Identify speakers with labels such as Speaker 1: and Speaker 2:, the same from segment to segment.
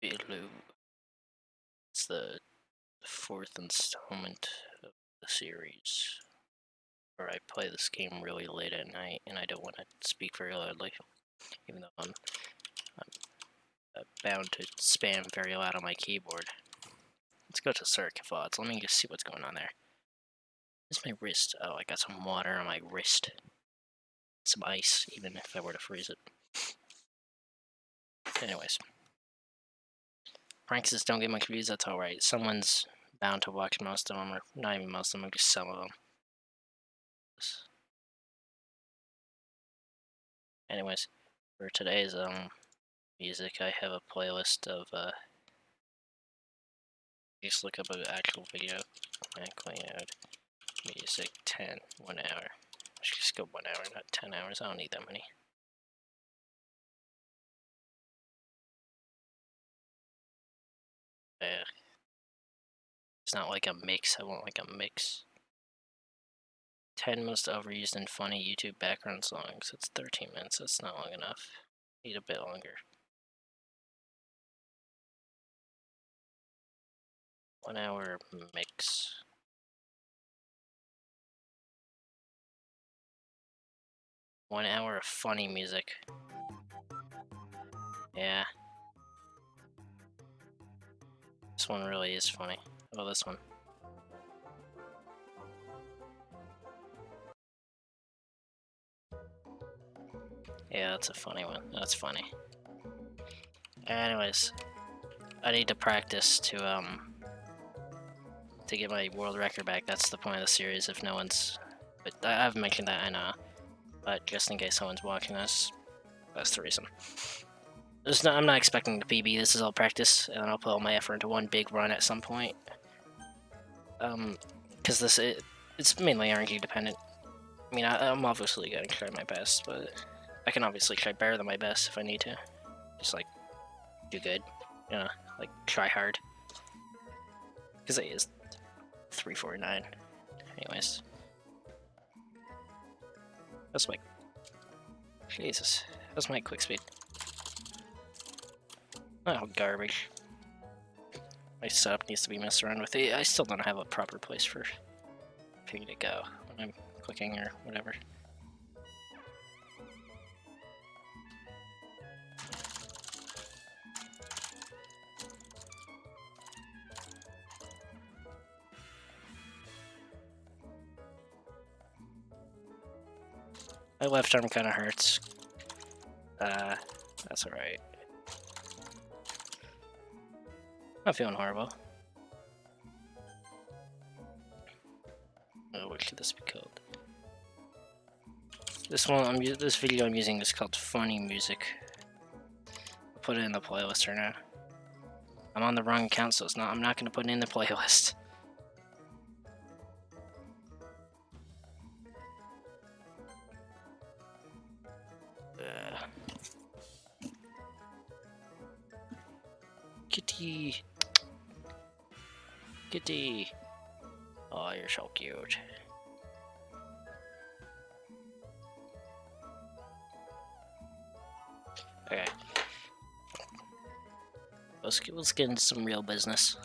Speaker 1: Hello. It's the fourth installment of the series where I play this game really late at night and I don't want to speak very loudly, even though I'm bound to spam very loud on my keyboard. Let's go to circuit odds. Let me just see what's going on there. Where's my wrist? Oh, I got some water on my wrist. Some ice, even if I were to freeze it. Anyways. Pranks just don't get much views, that's alright. Someone's bound to watch most of them, or not even most of them, just some of them. Anyways, for today's music, I have a playlist of just look up an actual video. Cloud music 1 hour. I should just go 1 hour, not 10 hours. I don't need that many. It's not like a mix. I want like a mix. 10 most overused and funny YouTube background songs. It's 13 minutes. That's not long enough. Need a bit longer. 1 hour mix. One hour of funny music. Yeah. This one really is funny. How about this one? Yeah, that's a funny one. That's funny. Anyways, I need to practice to get my world record back. That's the point of the series. If no one's, but I've mentioned that, I know. But just in case someone's watching this, that's the reason. I'm not expecting the PB. This is all practice, and then I'll put all my effort into one big run at some point. Because it's mainly RNG dependent. I mean, I'm obviously gonna try my best, but I can obviously try better than my best if I need to. Just like do good, you know, like try hard. Because it is 349. Anyways, that's my Jesus. That's my quick speed. Oh, garbage. My setup needs to be messed around with. I still don't have a proper place for me to go when I'm clicking or whatever. My left arm kind of hurts. That's alright. Not feeling horrible. Oh, what should this be called? This video I'm using is called Funny Music. I'll put it in the playlist right now. I'm on the wrong account, so I'm not gonna put it in the playlist. Kitty. Kitty. Oh, you're so cute. Okay. Let's get into some real business.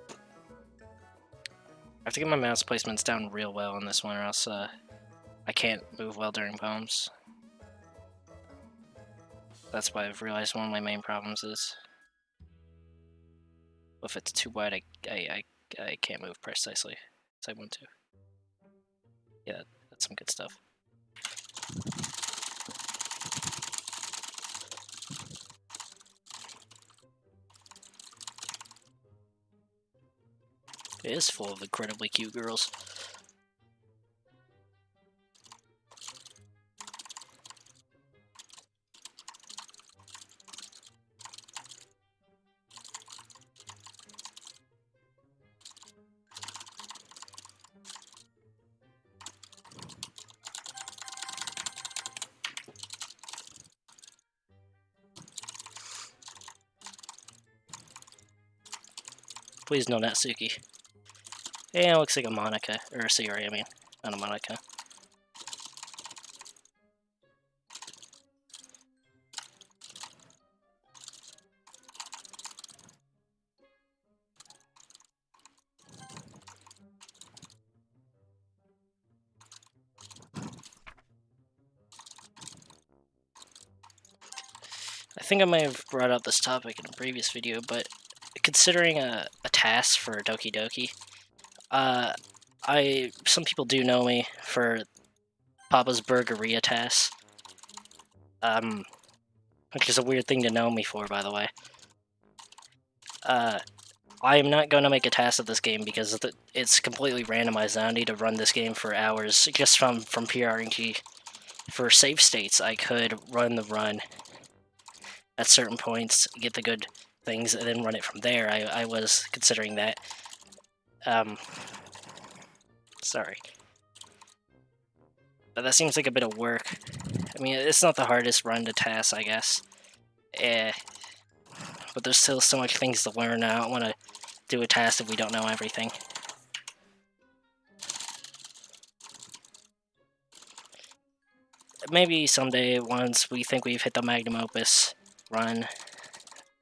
Speaker 1: I have to get my mouse placements down real well on this one, or else I can't move well during poems. That's why I've realized one of my main problems is if it's too wide, I can't move precisely as I want to. Yeah, that's some good stuff. It is full of incredibly cute girls. Please no Natsuki. Yeah, it looks like a monika, or a Sayori, I mean, not a monika. I think I might have brought up this topic in a previous video, but considering a task for Doki Doki, some people do know me for Papa's Burgeria task, which is a weird thing to know me for, by the way. I am not going to make a task of this game because it's completely randomized. I need to run this game for hours just from PRNG. For save states, I could run the run at certain points, get the good things, and then run it from there. I was considering that. Sorry. But that seems like a bit of work. I mean, it's not the hardest run to task, I guess. But there's still so much things to learn. I don't want to do a task if we don't know everything. Maybe someday, once we think we've hit the magnum opus run,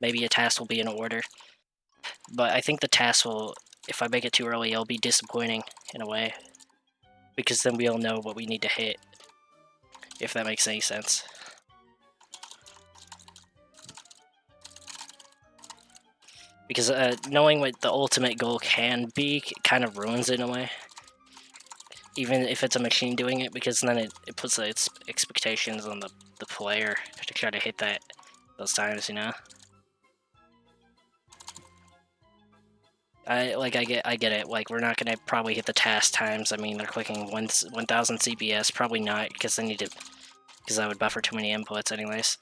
Speaker 1: maybe a task will be in order. But I think the task will, if I make it too early, it'll be disappointing in a way. Because then we'll know what we need to hit, if that makes any sense. Because knowing what the ultimate goal can be kind of ruins it in a way. Even if it's a machine doing it, because then it puts its expectations on the player to try to hit those times, you know? I get it. Like, we're not gonna probably hit the task times. I mean, they're clicking 1000 CPS. Probably not, because that would buffer too many inputs, anyways.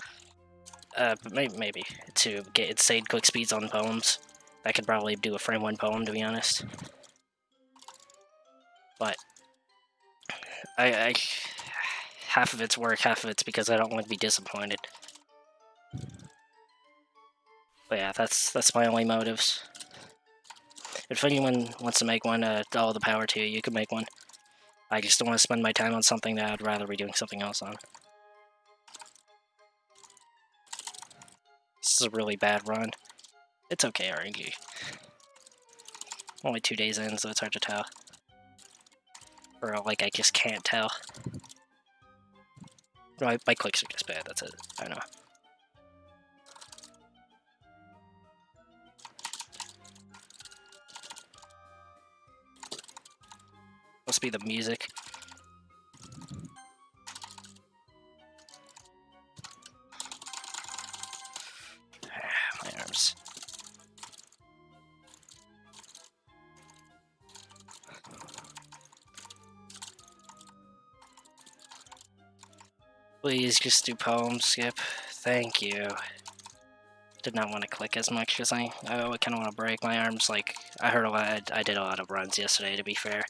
Speaker 1: But maybe to get insane click speeds on poems. That could probably do a frame 1 poem, to be honest. But I half of it's work, half of it's because I don't want to be disappointed. But yeah, that's my only motives. If anyone wants to make one, all the power to you. You can make one. I just don't want to spend my time on something that I'd rather be doing something else on. This is a really bad run. It's okay, RNG. Only 2 days in, so it's hard to tell. Or, like, I just can't tell. My clicks are just bad, that's it. I know. Must be the music. My arms. Please just do poem skip. Thank you. Did not want to click as much as I kind of want to break my arms. Like, I heard a lot. I did a lot of runs yesterday, to be fair.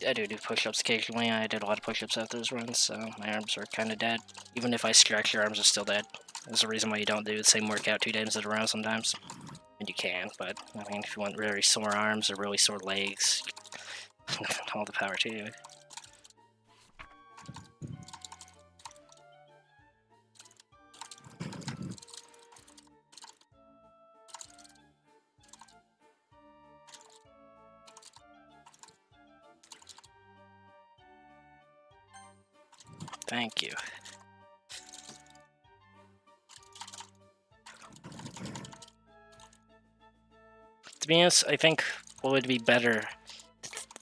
Speaker 1: I do push-ups occasionally. I did a lot of push-ups after those runs, so my arms are kind of dead. Even if I stretch, your arms are still dead. There's a reason why you don't do the same workout 2 days in a row sometimes. And you can, but, I mean, if you want very sore arms or really sore legs, all the power to you. Thank you. To be honest, I think what would be better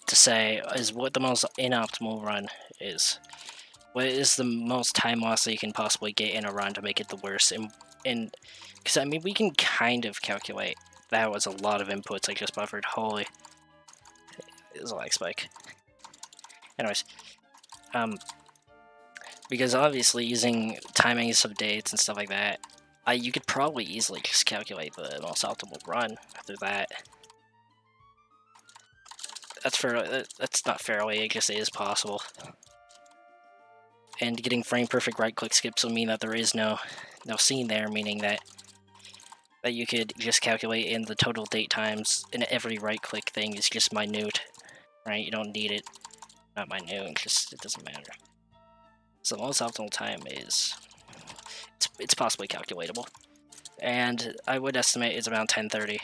Speaker 1: to say is what the most inoptimal run is. What is the most time loss that you can possibly get in a run to make it the worst? And because I mean, we can kind of calculate. That was a lot of inputs I just buffered. Holy, it was a lag spike. Anyways, because obviously using timings of dates and stuff like that, you could probably easily just calculate the most optimal run through that. That's not fairly, I guess it is possible. And getting frame perfect right click skips will mean that there is no scene there, meaning that you could just calculate in the total date times, and every right click thing is just minute, right? You don't need it. Not minute, it doesn't matter. So the most optimal time is, it's possibly calculatable. And I would estimate it's around 10:30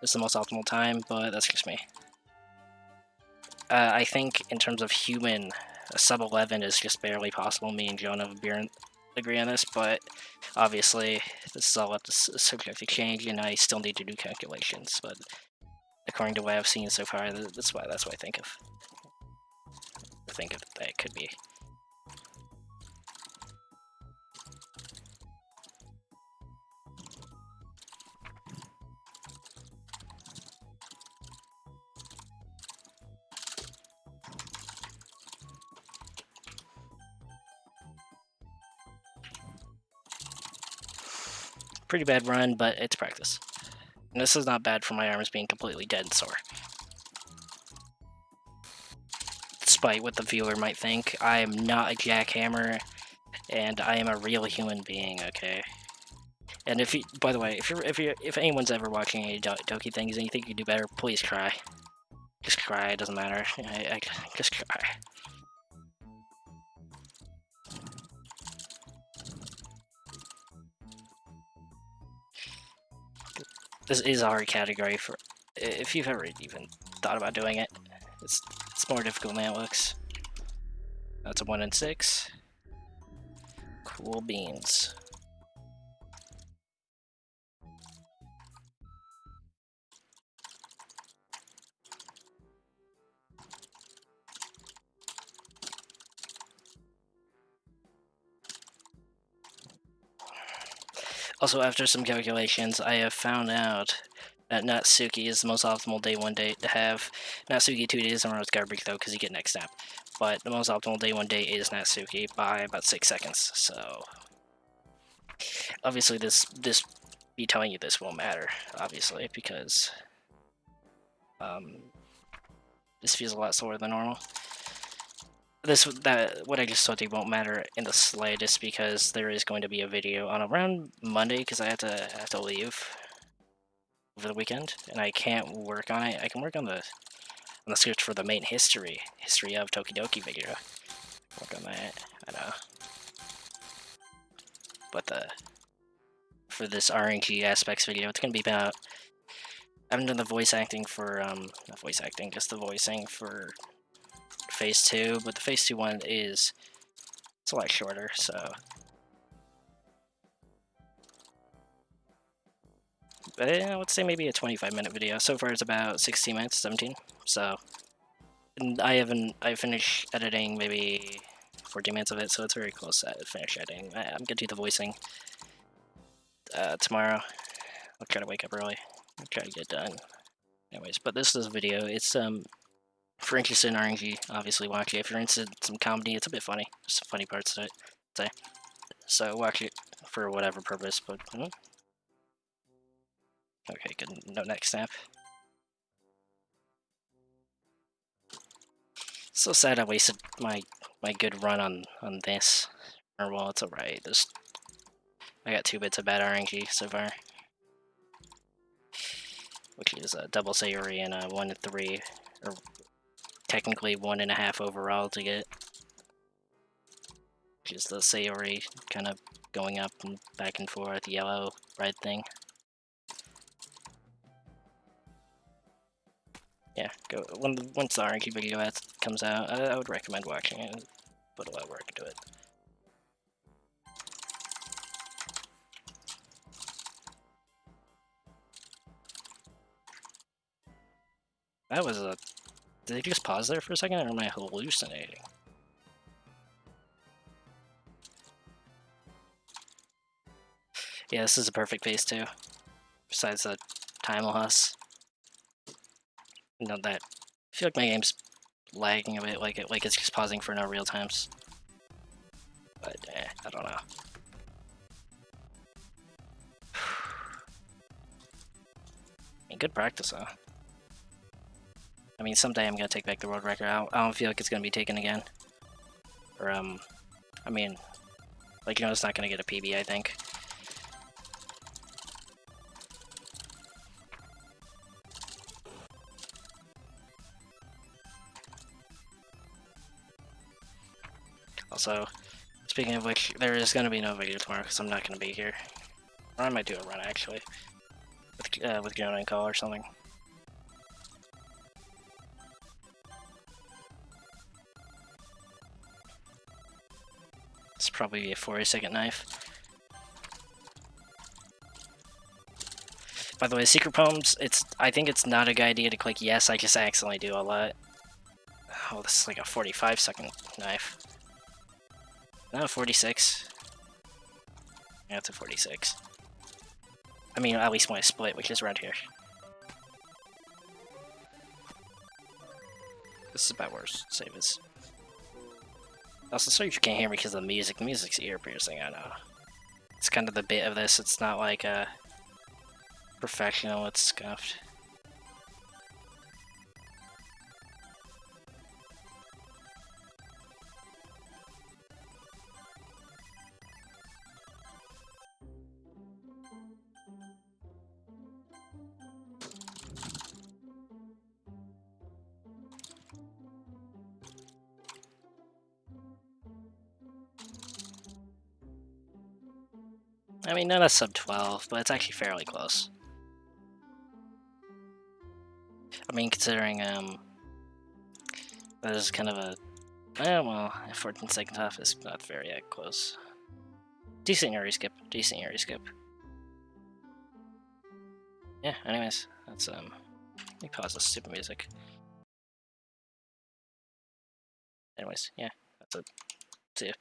Speaker 1: is the most optimal time, but that's just me. I think in terms of human, a sub 11 is just barely possible. Me and Jonah have agree on this, but obviously this is all up to subject to change, and I still need to do calculations. But according to what I've seen so far, that's what I think of that it could be. Pretty bad run, but it's practice. And this is not bad for my arms being completely dead and sore. Despite what the viewer might think, I am not a jackhammer, and I am a real human being. Okay. And if you, by the way, if anyone's ever watching any Doki things and you think you do better, please cry. Just cry. It doesn't matter. I just cry. This is a hard category for if you've ever even thought about doing it. It's more difficult than it looks. That's a 1 in 6. Cool beans. Also, after some calculations, I have found out that Natsuki is the most optimal day 1 day to have. Natsuki 2 days in a row is garbage though, because you get next snap. But the most optimal day 1 day is Natsuki by about 6 seconds. So obviously, this me telling you this won't matter, obviously, because this feels a lot slower than normal. What I just told you won't matter in the slightest, because there is going to be a video on around Monday, because I have to leave over the weekend, and I can't work on it. I can work on the script for the main history of Tokidoki video. Work on that, I know. But for this RNG aspects video, it's gonna be about. I haven't done the voice acting for not voice acting, just the voicing for Phase 2, but the Phase 2 one it's a lot shorter, so. But I would say maybe a 25-minute video. So far it's about 16 minutes, 17. So, and I finished editing maybe 14 minutes of it, so it's very close to finish editing. I'm gonna do the voicing tomorrow. I'll try to wake up early. I'll try to get it done. Anyways, but this is a video. It's if you're interested in RNG, obviously watch it. If you're interested in some comedy, it's a bit funny. There's some funny parts to it. So watch it for whatever purpose. But okay, good. No next snap. So sad I wasted my good run on this. Or well, it's alright. I got 2 bits of bad RNG so far, which is a double Sayuri and a 1 to 3, or technically 1.5 overall to get. Which is the Sayuri kind of going up and back and forth, yellow, red thing. Yeah, once the RNG video comes out, I would recommend watching it. Put a lot of work into it. That was a. Did they just pause there for a second, or am I hallucinating? Yeah, this is a perfect phase 2. Besides the time loss. That I feel like my game's lagging a bit, like it's just pausing for no real times. But I don't know. I mean, good practice, though. I mean, someday I'm gonna take back the world record. I don't feel like it's gonna be taken again. Or I mean, like, it's not gonna get a PB, I think. Also, speaking of which, there is gonna be no video tomorrow because I'm not gonna be here. Or I might do a run actually, with Ground and Call or something. It's probably a 40-second knife. By the way, secret poems, I think it's not a good idea to click yes, I just accidentally do a lot. Oh, this is like a 45-second knife. No, 46. Yeah, it's a 46. I mean, at least when I split, which is around here. This is about where save is. Also, sorry if you can't hear me because of the music. The music's ear-piercing, I know. It's kind of the bit of this, it's not like a professional, it's scuffed. I mean, not a sub 12, but it's actually fairly close. I mean, considering, that is kind of a, well, 14 seconds off is not very close. Decent area skip, decent area skip. Yeah, anyways, that's, let me pause this stupid music. Anyways, yeah, that's it. See ya.